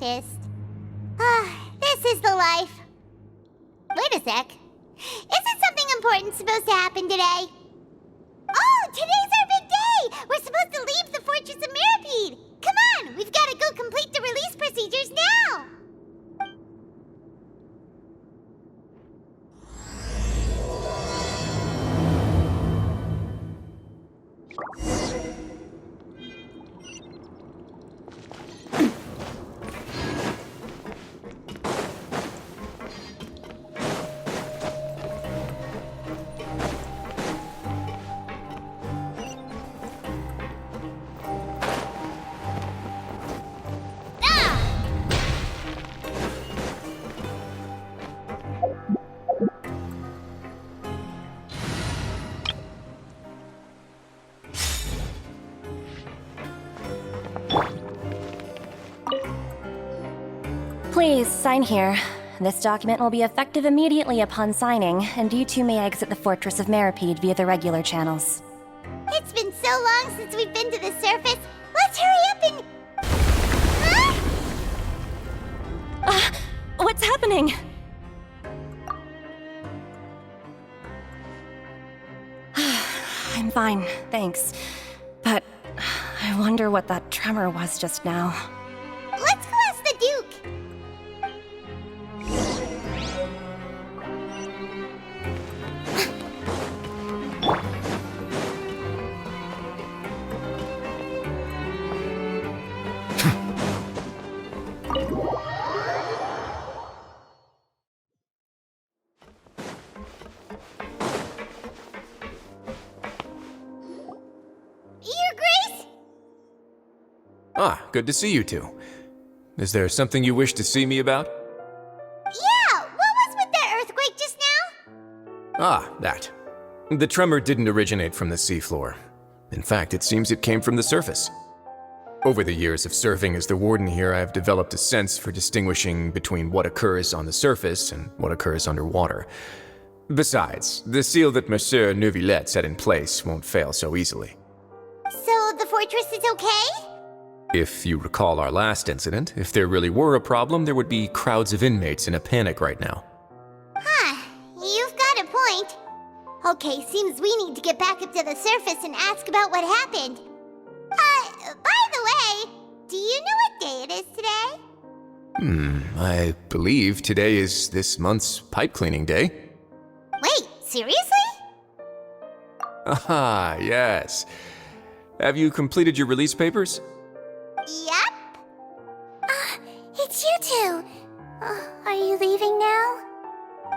scientist. This is the life. Wait a sec. Isn't something important supposed to happen today? Oh, today's our big day! We're supposed to leave the Fortress of Mirapede! Come on, we've got to go complete the release procedures now! Please, sign here. This document will be effective immediately upon signing, and you two may exit the Fortress of Mirapede via the regular channels. It's been so long since we've been to the surface. Let's hurry up and... What's happening? I'm fine, thanks. But I wonder what that tremor was just now. Let's go ask the Duke. Your Grace? Ah, good to see you two. Is there something you wish to see me about? Yeah, what was with that earthquake just now? Ah, that. The tremor didn't originate from the seafloor. In fact, it seems it came from the surface. Over the years of serving as the warden here, I have developed a sense for distinguishing between what occurs on the surface and what occurs underwater. Besides, the seal that Monsieur Neuvillette set in place won't fail so easily. So the fortress is okay? If you recall our last incident, if there really were a problem, there would be crowds of inmates in a panic right now. Huh, you've got a point. Okay, seems we need to get back up to the surface and ask about what happened. By the way, do you know what day it is today? I believe today is this month's pipe cleaning day. Wait, seriously? Ah, yes. Have you completed your release papers? Yep. It's you two. Are you leaving now?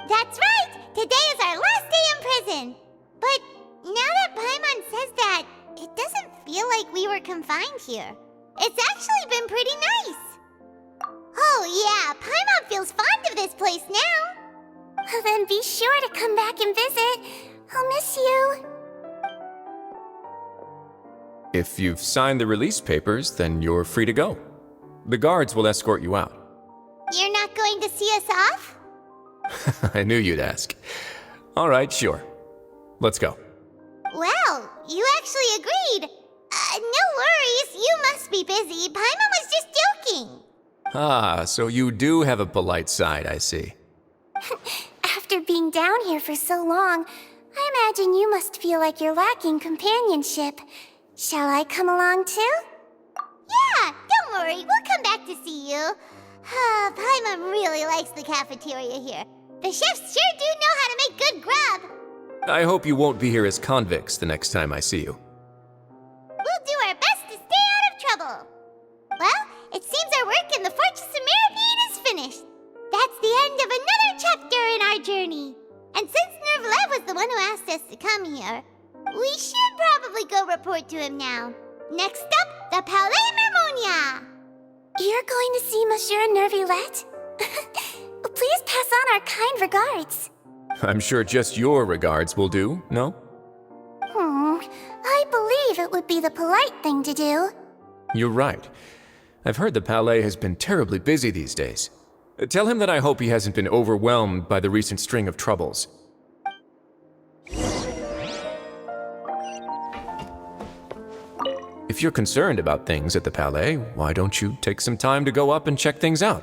That's right! Today is our last day in prison. But now that Paimon says that, it doesn't feel like we were confined here. It's actually been pretty nice. Oh yeah, Paimon feels fond of this place now. Then be sure to come back and visit. I'll miss you. If you've signed the release papers, then you're free to go. The guards will escort you out. You're not going to see us off? I knew you'd ask. All right, sure. Let's go. Well, you actually agreed. No worries, you must be busy. Paimon was just joking. Ah, so you do have a polite side, I see. After being down here for so long, I imagine you must feel like you're lacking companionship. Shall I come along too? Yeah, don't worry, we'll come back to see you. Paimon really likes the cafeteria here. The chefs sure do know how to make good grub. I hope you won't be here as convicts the next time I see you. We'll do our best to stay out of trouble. Well, it seems our work in the Fortress of Mirapede is finished. That's the end of another chapter in our journey. And since Neuvillette was the one who asked us to come here, we should probably go report to him now. Next up, the Palais Mermonia. You're going to see Monsieur Neuvillette? Please pass on our kind regards. I'm sure just your regards will do, no? I believe it would be the polite thing to do. You're right. I've heard the Palais has been terribly busy these days. Tell him that I hope he hasn't been overwhelmed by the recent string of troubles. if you're concerned about things at the Palais, why don't you take some time to go up and check things out?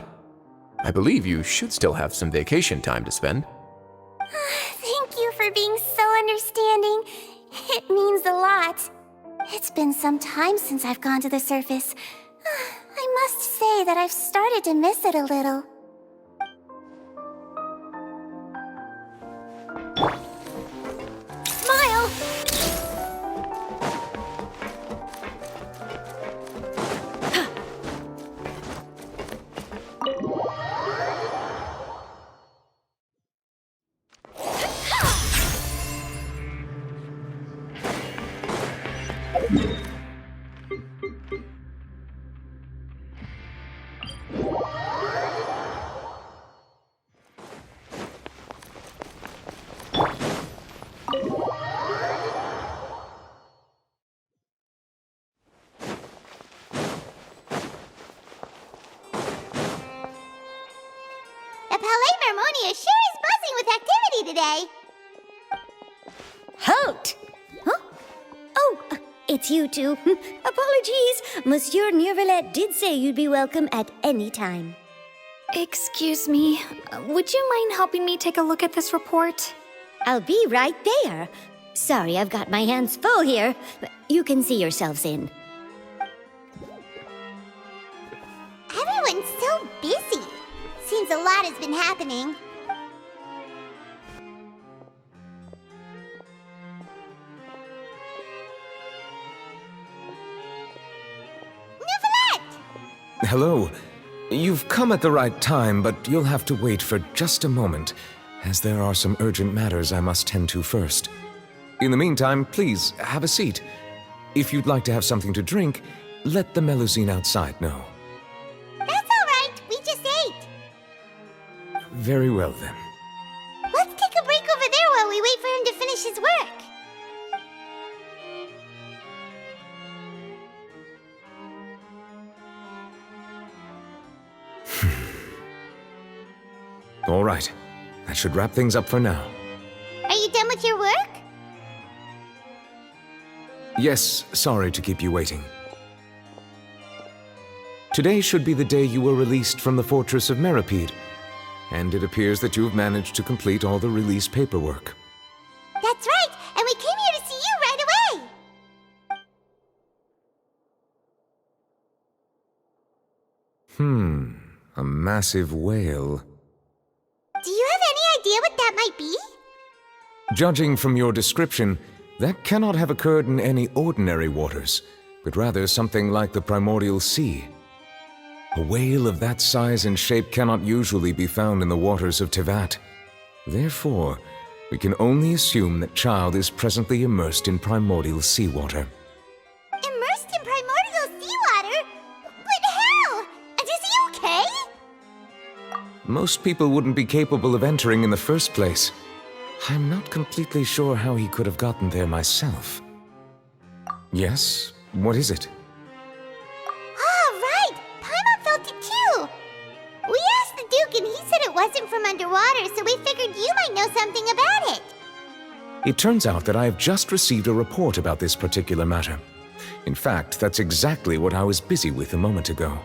I believe you should still have some vacation time to spend. Thank you for being so understanding. It means a lot. It's been some time since I've gone to the surface. I must say that I've started to miss it a little. Smile! Sure is buzzing with activity today. Halt! Huh? Oh, it's you two. Apologies. Monsieur Neuvillette did say you'd be welcome at any time. Excuse me, would you mind helping me take a look at this report? I'll be right there. Sorry, I've got my hands full here. You can see yourselves in. Everyone's so busy. Seems a lot has been happening. Hello. You've come at the right time, but you'll have to wait for just a moment, as there are some urgent matters I must tend to first. In the meantime, please, have a seat. If you'd like to have something to drink, let the Melusine outside know. That's all right. We just ate. Very well, then. Let's take a break over there while we wait for him to finish his work. All right. That should wrap things up for now. Are you done with your work? Yes, sorry to keep you waiting. Today should be the day you were released from the Fortress of Meripede, and it appears that you have managed to complete all the release paperwork. That's right, and we came here to see you right away. A massive whale. Do you have any idea what that might be? Judging from your description, that cannot have occurred in any ordinary waters, but rather something like the primordial sea. A whale of that size and shape cannot usually be found in the waters of Tevat. Therefore, we can only assume that Child is presently immersed in primordial seawater. Immersed in primordial seawater? But how? And is he okay? Most people wouldn't be capable of entering in the first place. I'm not completely sure how he could have gotten there myself. Yes? What is it? Oh, right! Paimon felt it too! We asked the Duke and he said it wasn't from underwater, so we figured you might know something about it. It turns out that I have just received a report about this particular matter. In fact, that's exactly what I was busy with a moment ago.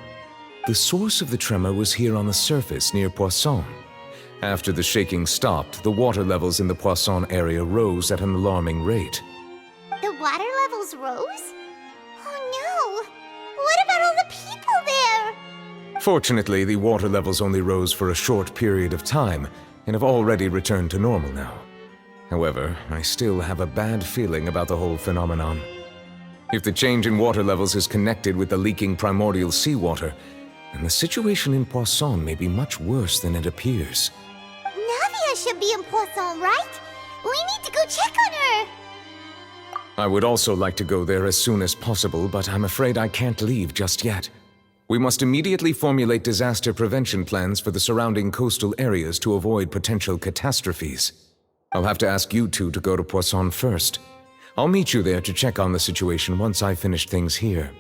The source of the tremor was here on the surface near Poisson. After the shaking stopped, the water levels in the Poisson area rose at an alarming rate. The water levels rose? Oh no! What about all the people there? Fortunately, the water levels only rose for a short period of time and have already returned to normal now. However, I still have a bad feeling about the whole phenomenon. If the change in water levels is connected with the leaking primordial seawater, then the situation in Poisson may be much worse than it appears. Navia should be in Poisson, right? We need to go check on her! I would also like to go there as soon as possible, but I'm afraid I can't leave just yet. We must immediately formulate disaster prevention plans for the surrounding coastal areas to avoid potential catastrophes. I'll have to ask you two to go to Poisson first. I'll meet you there to check on the situation once I've finished things here.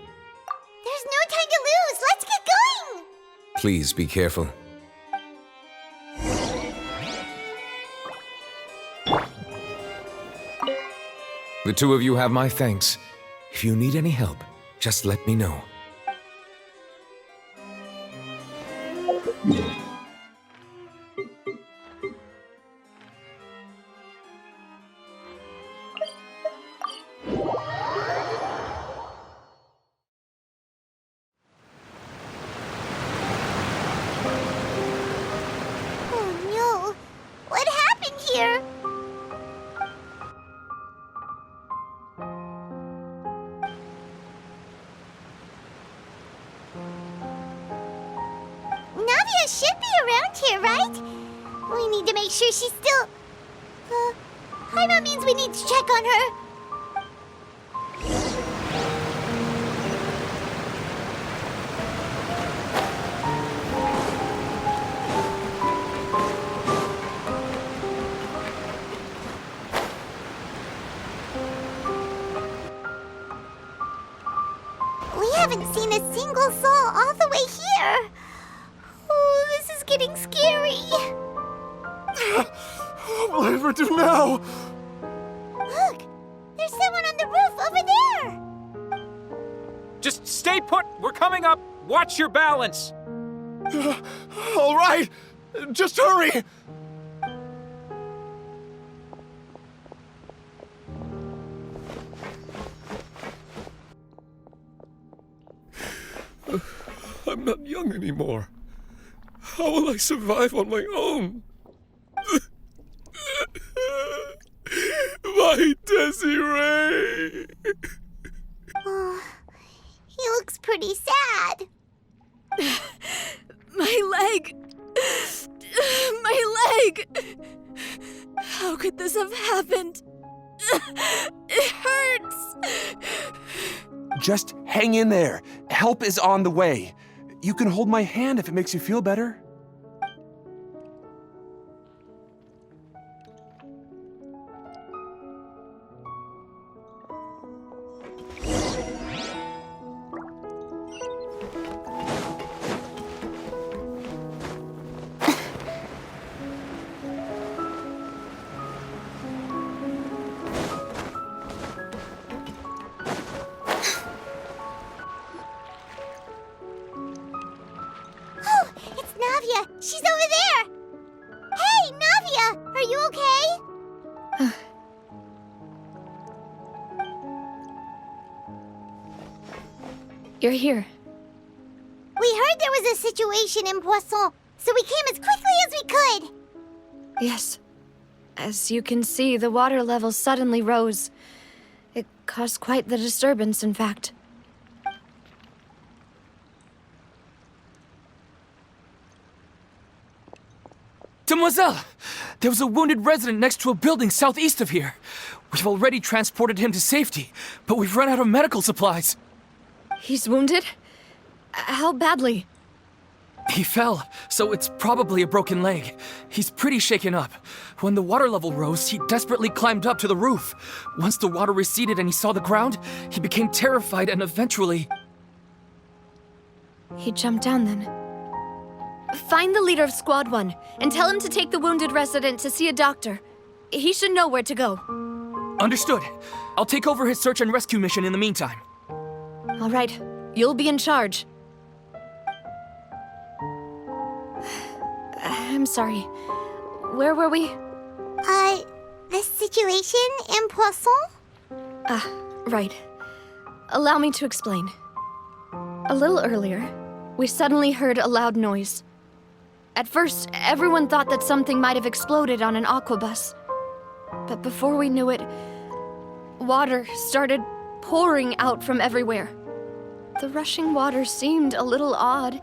There's no time to lose! Let's get going! Please be careful. The two of you have my thanks. If you need any help, Just let me know. Oh no! What happened here? Navia should be around here, right? We need to make sure she's still... Paimon means we need to check on her. We haven't seen a single soul all the way here. Oh, this is getting scary. What will I ever do now? Look, there's someone on the roof over there. Just stay put! We're coming up! Watch your balance! All right, just hurry. I'm not young anymore. How will I survive on my own? My Desiree! Oh, he looks pretty sad. My leg! My leg! How could this have happened? It hurts! Just hang in there. Help is on the way. You can hold my hand if it makes you feel better. Oh, it's Navia. She's over there. Hey, Navia, are you okay? You're here. We heard there was a situation in Poisson, so we came as quickly as we could. Yes. As you can see, the water level suddenly rose. It caused quite the disturbance, in fact. Demoiselle! There was a wounded resident next to a building southeast of here. We've already transported him to safety, but we've run out of medical supplies. He's wounded? How badly? He fell, so it's probably a broken leg. He's pretty shaken up. When the water level rose, he desperately climbed up to the roof. Once the water receded and he saw the ground, he became terrified and eventually... He jumped down then. Find the leader of Squad 1 and tell him to take the wounded resident to see a doctor. He should know where to go. Understood. I'll take over his search and rescue mission in the meantime. All right, you'll be in charge. I'm sorry. Where were we? The situation in Poisson? Right. Allow me to explain. A little earlier, we suddenly heard a loud noise. At first, everyone thought that something might have exploded on an aquabus. But before we knew it, water started pouring out from everywhere. The rushing water seemed a little odd,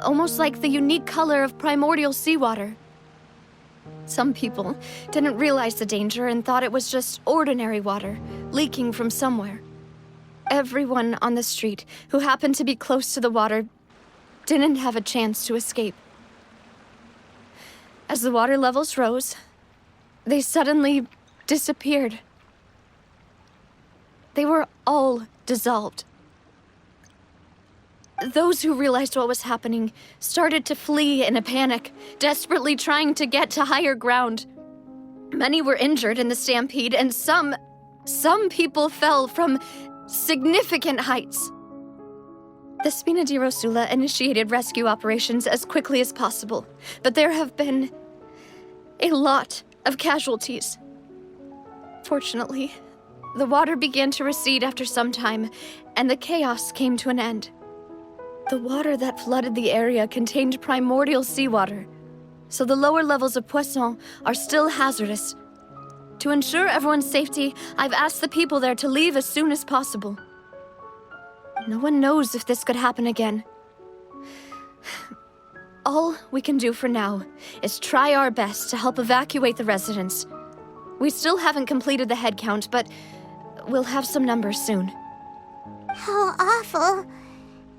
almost like the unique color of primordial seawater. Some people didn't realize the danger and thought it was just ordinary water, leaking from somewhere. Everyone on the street who happened to be close to the water didn't have a chance to escape. As the water levels rose, they suddenly disappeared. They were all dissolved. Those who realized what was happening started to flee in a panic, desperately trying to get to higher ground. Many were injured in the stampede, and some people fell from significant heights. The Spina di Rosula initiated rescue operations as quickly as possible, but there have been a lot of casualties. Fortunately, the water began to recede after some time, and the chaos came to an end. The water that flooded the area contained primordial seawater, so the lower levels of Poisson are still hazardous. To ensure everyone's safety, I've asked the people there to leave as soon as possible. No one knows if this could happen again. All we can do for now is try our best to help evacuate the residents. We still haven't completed the head count, but we'll have some numbers soon. How awful.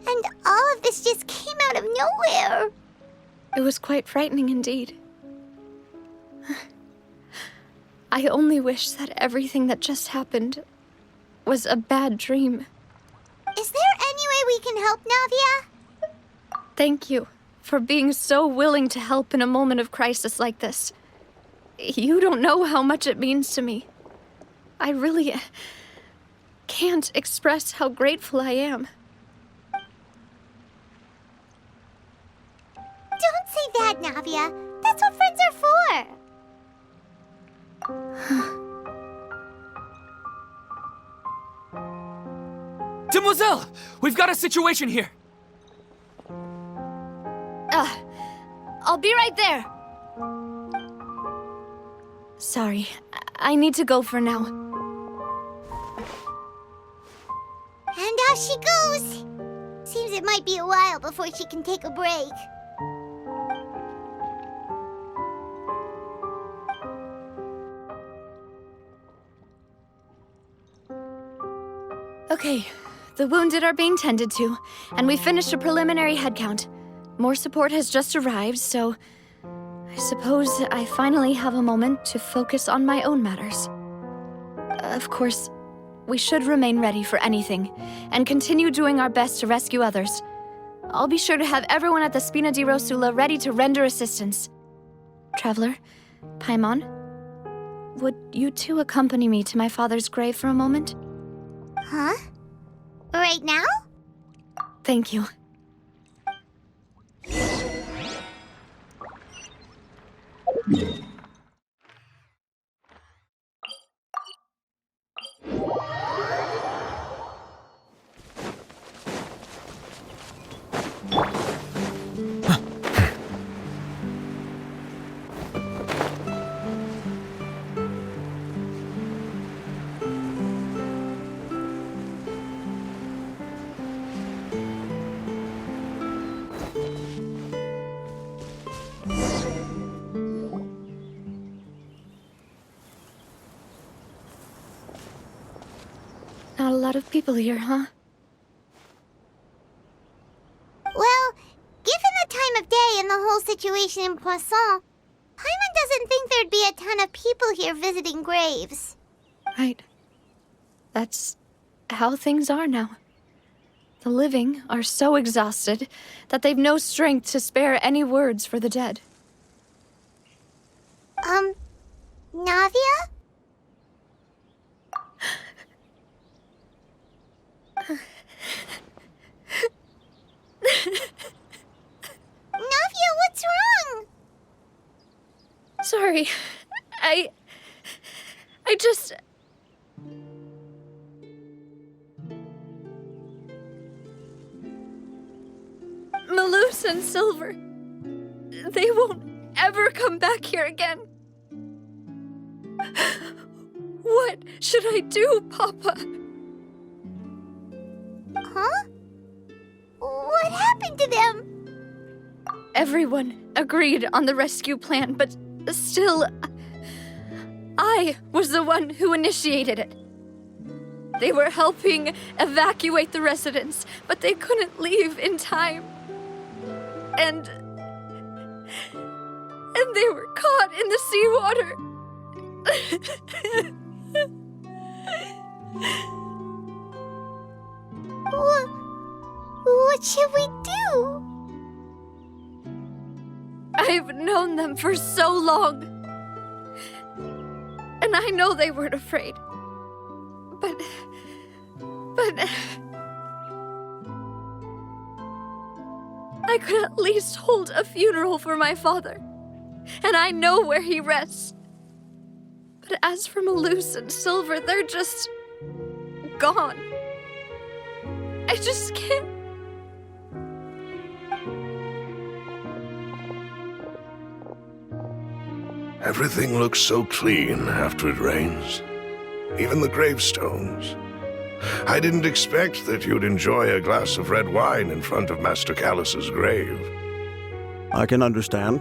And all of this just came out of nowhere. It was quite frightening indeed. I only wish that everything that just happened was a bad dream. Is there any way we can help, Navia? Thank you for being so willing to help in a moment of crisis like this. You don't know how much it means to me. I really can't express how grateful I am. Don't say that, Navia. That's what friends are for. Demoiselle! We've got a situation here! I'll be right there. Sorry, I need to go for now. And off she goes. Seems it might be a while before she can take a break. Okay, the wounded are being tended to, and we finished a preliminary head count. More support has just arrived, so I suppose I finally have a moment to focus on my own matters. Of course, we should remain ready for anything, and continue doing our best to rescue others. I'll be sure to have everyone at the Spina di Rosula ready to render assistance. Traveler, Paimon, would you two accompany me to my father's grave for a moment? Huh? Right now? Thank you. Not a lot of people here, huh? Well, given the time of day and the whole situation in Poisson, Paimon doesn't think there'd be a ton of people here visiting graves. Right. That's how things are now. The living are so exhausted that they've no strength to spare any words for the dead. Navia? Navia, what's wrong? Sorry. I just... Malus and Silver, they won't ever come back here again. What should I do, Papa? Huh? What happened to them? Everyone agreed on the rescue plan, but still, I was the one who initiated it. They were helping evacuate the residents, but they couldn't leave in time. And they were caught in the seawater. What should we do? I've known them for so long. And I know they weren't afraid. But... I could at least hold a funeral for my father. And I know where he rests. But as for Malus and Silver, they're just gone. I just can't. Everything looks so clean after it rains. Even the gravestones. I didn't expect that you'd enjoy a glass of red wine in front of Master Callus's grave. I can understand.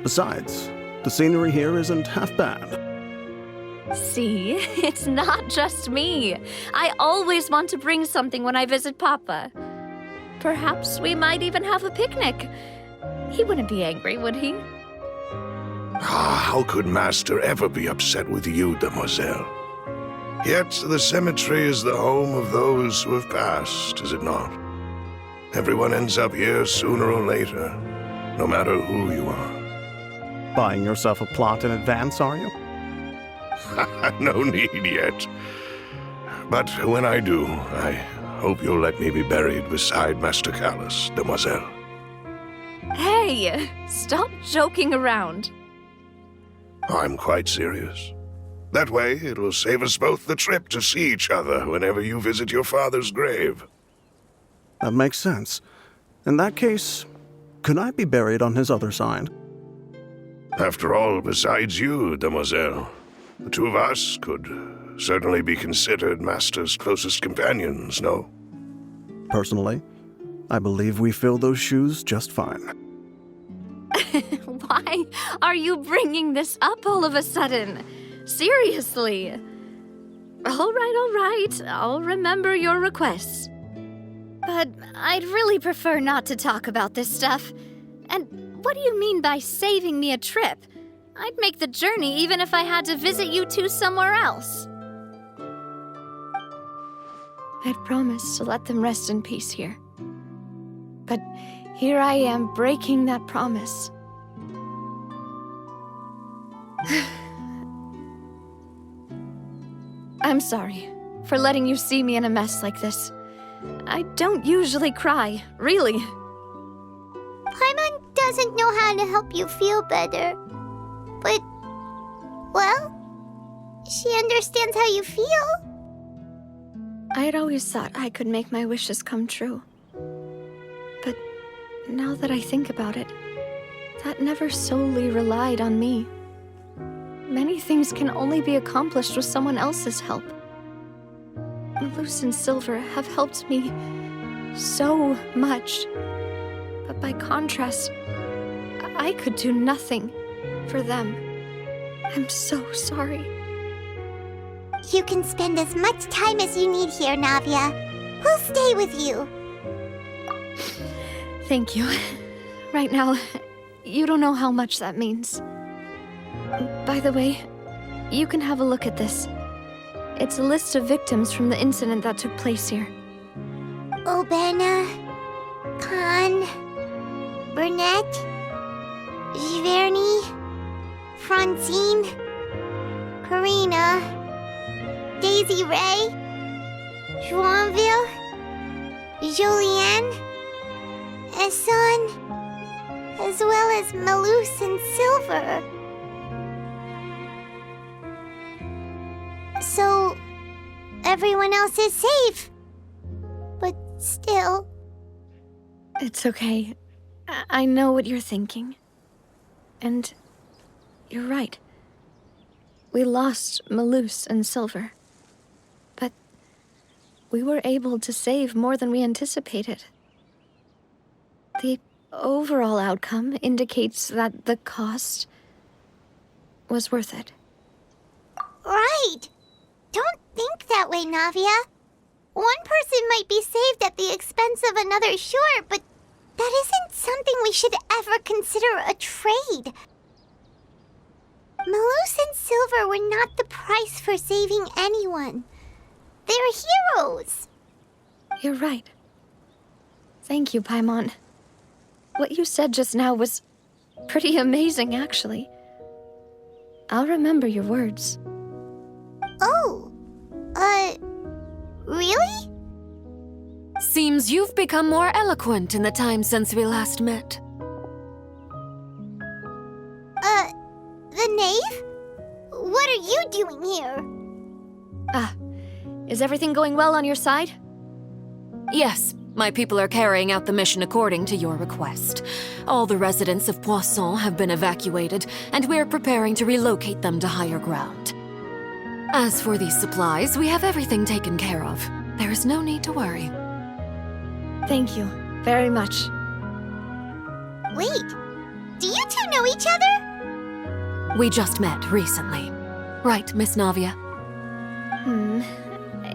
Besides, the scenery here isn't half bad. See, it's not just me. I always want to bring something when I visit Papa. Perhaps we might even have a picnic. He wouldn't be angry, would he? How could Master ever be upset with you, Demoiselle? Yet the cemetery is the home of those who have passed, is it not? Everyone ends up here sooner or later, no matter who you are. Buying yourself a plot in advance, are you? No need yet. But when I do, I hope you'll let me be buried beside Master Callus, Demoiselle. Hey, stop joking around. I'm quite serious. That way, it will save us both the trip to see each other whenever you visit your father's grave. That makes sense. In that case, could I be buried on his other side? After all, besides you, Demoiselle, the two of us could certainly be considered Master's closest companions, no? Personally, I believe we fill those shoes just fine. Why are you bringing this up all of a sudden? Seriously. All right. I'll remember your requests. But I'd really prefer not to talk about this stuff. And what do you mean by saving me a trip? I'd make the journey even if I had to visit you two somewhere else. I'd promised to let them rest in peace here. But here I am breaking that promise. I'm sorry for letting you see me in a mess like this. I don't usually cry, really. Paimon doesn't know how to help you feel better. But, well, she understands how you feel. I had always thought I could make my wishes come true. But now that I think about it, that never solely relied on me. Many things can only be accomplished with someone else's help. Malus and Silver have helped me so much. But by contrast, I could do nothing for them. I'm so sorry. You can spend as much time as you need here, Navia. We'll stay with you. Thank you. Right now, you don't know how much that means. By the way, you can have a look at this. It's a list of victims from the incident that took place here. Obena, Khan, Burnett, Giverny, Francine, Karina, Daisy Ray, Joinville, Julianne, Esson, as well as Malus and Silver. So, everyone else is safe. But still... It's okay. I know what you're thinking. And you're right. We lost Malus and Silver. But we were able to save more than we anticipated. The overall outcome indicates that the cost was worth it. Right! Don't think that way, Navia. One person might be saved at the expense of another, sure, but that isn't something we should ever consider a trade. Malus and Silver were not the price for saving anyone. They're heroes. You're right. Thank you, Paimon. What you said just now was pretty amazing, actually. I'll remember your words. Oh, really? Seems you've become more eloquent in the time since we last met. The knave? What are you doing here? Is everything going well on your side? Yes, my people are carrying out the mission according to your request. All the residents of Poisson have been evacuated, and we're preparing to relocate them to higher ground. As for these supplies, we have everything taken care of. There is no need to worry. Thank you very much. Wait, do you two know each other? We just met recently. Right, Miss Navia?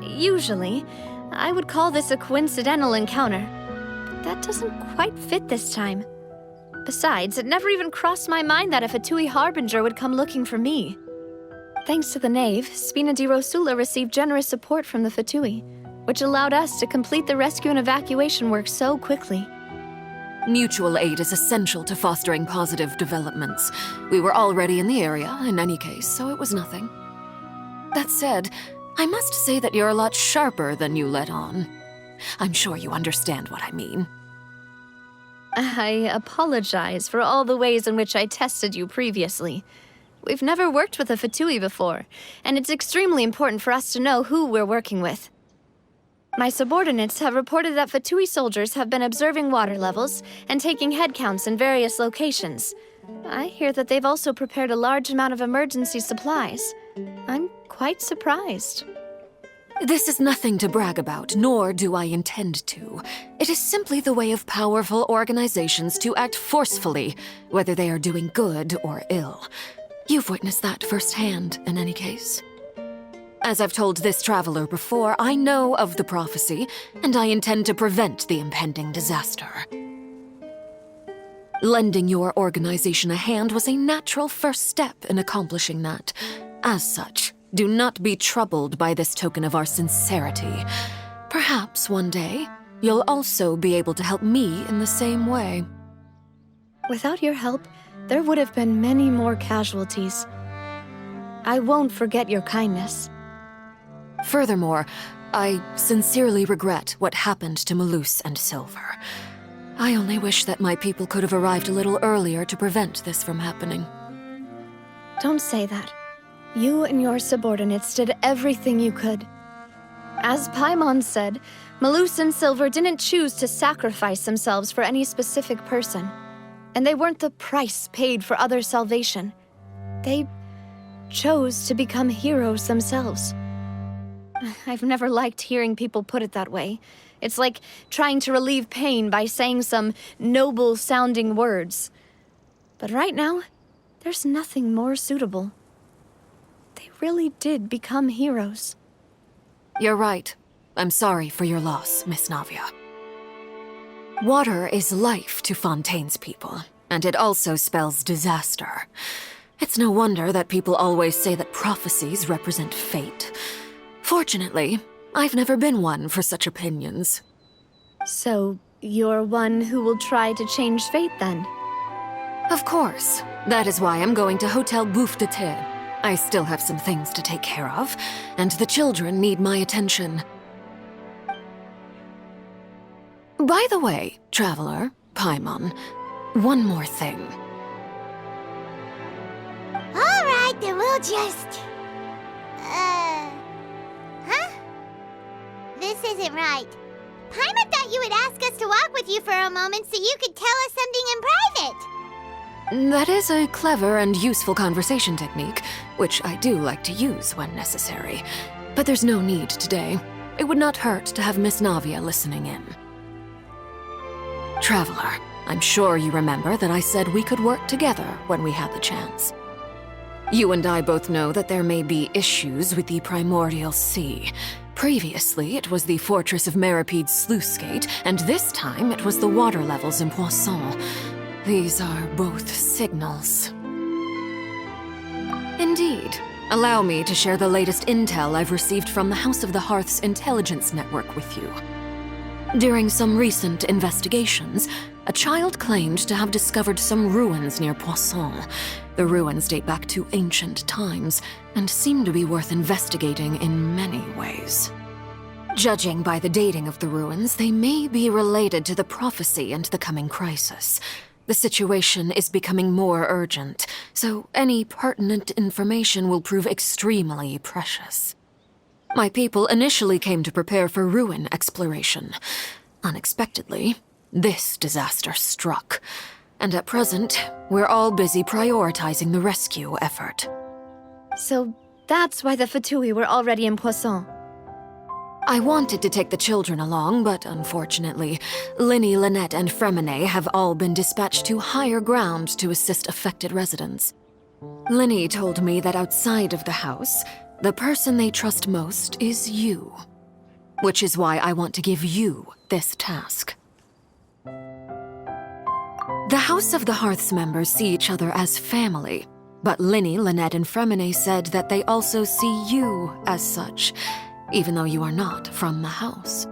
Usually, I would call this a coincidental encounter. But that doesn't quite fit this time. Besides, it never even crossed my mind that a Fatui Harbinger would come looking for me. Thanks to the knave, Spina di Rosula received generous support from the Fatui, which allowed us to complete the rescue and evacuation work so quickly. Mutual aid is essential to fostering positive developments. We were already in the area, in any case, so it was nothing. That said, I must say that you're a lot sharper than you let on. I'm sure you understand what I mean. I apologize for all the ways in which I tested you previously. We've never worked with a Fatui before, and it's extremely important for us to know who we're working with. My subordinates have reported that Fatui soldiers have been observing water levels and taking head counts in various locations. I hear that they've also prepared a large amount of emergency supplies. I'm quite surprised. This is nothing to brag about, nor do I intend to. It is simply the way of powerful organizations to act forcefully, whether they are doing good or ill. You've witnessed that firsthand, in any case. As I've told this traveler before, I know of the prophecy, and I intend to prevent the impending disaster. Lending your organization a hand was a natural first step in accomplishing that. As such, do not be troubled by this token of our sincerity. Perhaps one day, you'll also be able to help me in the same way. Without your help, there would have been many more casualties. I won't forget your kindness. Furthermore, I sincerely regret what happened to Malus and Silver. I only wish that my people could have arrived a little earlier to prevent this from happening. Don't say that. You and your subordinates did everything you could. As Paimon said, Malus and Silver didn't choose to sacrifice themselves for any specific person. And they weren't the price paid for others' salvation. They chose to become heroes themselves. I've never liked hearing people put it that way. It's like trying to relieve pain by saying some noble-sounding words. But right now, there's nothing more suitable. They really did become heroes. You're right. I'm sorry for your loss, Miss Navia. Water is life to Fontaine's people, and it also spells disaster. It's no wonder that people always say that prophecies represent fate. Fortunately, I've never been one for such opinions. So, you're one who will try to change fate, then? Of course. That is why I'm going to Hotel Bouffe de Thé. I still have some things to take care of, and the children need my attention. By the way, traveler, Paimon, one more thing. All right, then we'll just... This isn't right. Paimon thought you would ask us to walk with you for a moment so you could tell us something in private. That is a clever and useful conversation technique, which I do like to use when necessary. But there's no need today. It would not hurt to have Miss Navia listening in. Traveler, I'm sure you remember that I said we could work together when we had the chance. You and I both know that there may be issues with the Primordial Sea. Previously, it was the Fortress of Meripede's sluice gate, and this time it was the water levels in Poisson. These are both signals. Indeed. Allow me to share the latest intel I've received from the House of the Hearth's intelligence network with you. During some recent investigations, a child claimed to have discovered some ruins near Poisson. The ruins date back to ancient times and seem to be worth investigating in many ways. Judging by the dating of the ruins, they may be related to the prophecy and the coming crisis. The situation is becoming more urgent, so any pertinent information will prove extremely precious. My people initially came to prepare for ruin exploration. Unexpectedly, this disaster struck, and at present, we're all busy prioritizing the rescue effort. So that's why the Fatui were already in Poisson. I wanted to take the children along, but unfortunately, Linny, Lynette, and Fremine have all been dispatched to higher ground to assist affected residents. Linny told me that outside of the house, the person they trust most is you. Which is why I want to give you this task. The House of the Hearth's members see each other as family, but Linny, Lynette, and Fremine said that they also see you as such, even though you are not from the house.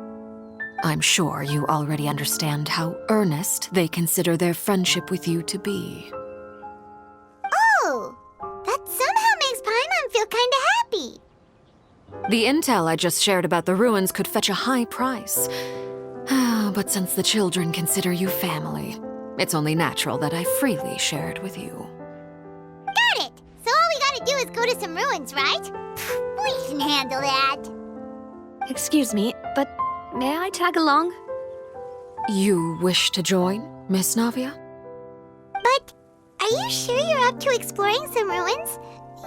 I'm sure you already understand how earnest they consider their friendship with you to be. Oh, that somehow makes Paimon feel kinda happy. The intel I just shared about the ruins could fetch a high price. But since the children consider you family, it's only natural that I freely share it with you. Got it! So all we gotta do is go to some ruins, right? We can handle that. Excuse me, but may I tag along? You wish to join, Miss Navia? But are you sure you're up to exploring some ruins?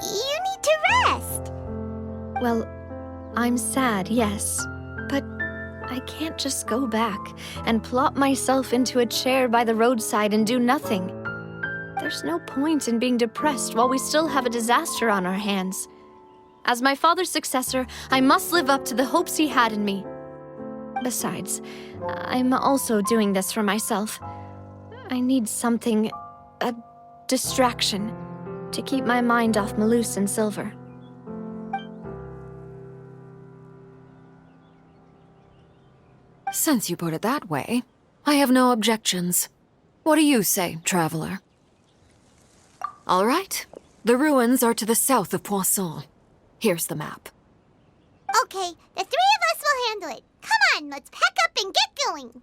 You need to rest. Well, I'm sad, yes, but I can't just go back and plop myself into a chair by the roadside and do nothing. There's no point in being depressed while we still have a disaster on our hands. As my father's successor, I must live up to the hopes he had in me. Besides, I'm also doing this for myself. I need something, a distraction, to keep my mind off Malus and Silver. Since you put it that way, I have no objections. What do you say, traveler? All right. The ruins are to the south of Poisson. Here's the map. Okay, the three of us will handle it. Come on, let's pack up and get going.